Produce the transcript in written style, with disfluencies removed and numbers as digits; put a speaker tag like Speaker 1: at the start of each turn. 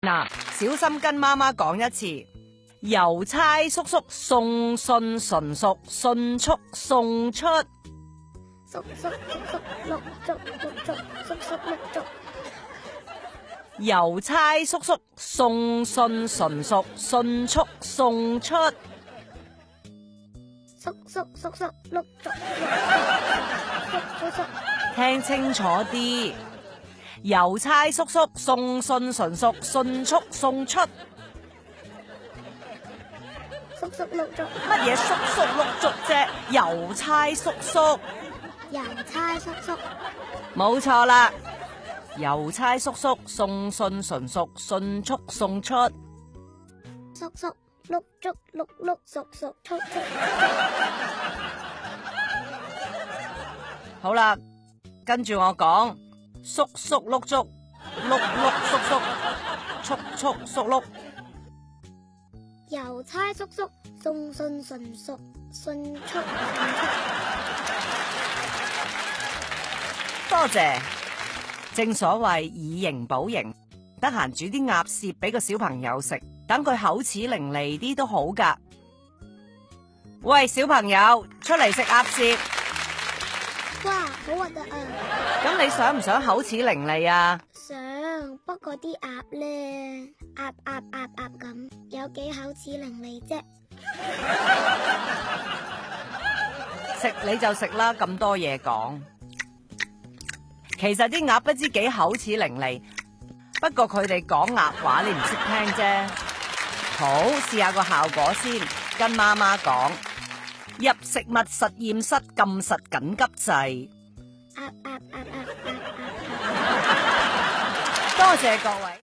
Speaker 1: 嗱，小心跟媽媽講一次。郵差叔叔送信純熟，迅速送出。
Speaker 2: 叔叔叔叔碌竹碌竹，叔叔碌竹。
Speaker 1: 郵差叔叔送信純熟，迅速送出。
Speaker 2: 叔叔叔叔碌竹，叔叔。
Speaker 1: 聽清楚啲，郵差叔叔送信純熟，迅速送出。
Speaker 2: 叔叔碌竹，
Speaker 1: 乜嘢叔叔碌竹啫？郵差叔叔，
Speaker 2: 郵差叔叔，
Speaker 1: 冇錯啦。郵差叔叔送信純熟，迅速送出。
Speaker 2: 叔叔碌竹碌碌叔叔速速。
Speaker 1: 好啦，跟住我講，叔叔碌竹，碌碌叔叔，速速叔碌。
Speaker 2: 郵差叔叔送信純熟，迅速迅速。
Speaker 1: 多謝。正所謂以形補形，得閒煮啲鴨舌俾個小朋友食，等佢口齒伶俐啲都好噶。喂，小朋友，出嚟食鴨舌。
Speaker 2: 哇，好核突啊！
Speaker 1: 咁你想唔想口齒伶俐啊？
Speaker 2: 想，不過啲鴨咧，鴨咁，有幾口齒伶俐啫？
Speaker 1: 食你就食啦，咁多嘢講。其實啲鴨不知幾口齒伶俐，不過佢哋講鴨話你唔識聽啫。好，試下個效果先，跟媽媽講，入食物實驗室撳實緊急掣。多謝各位。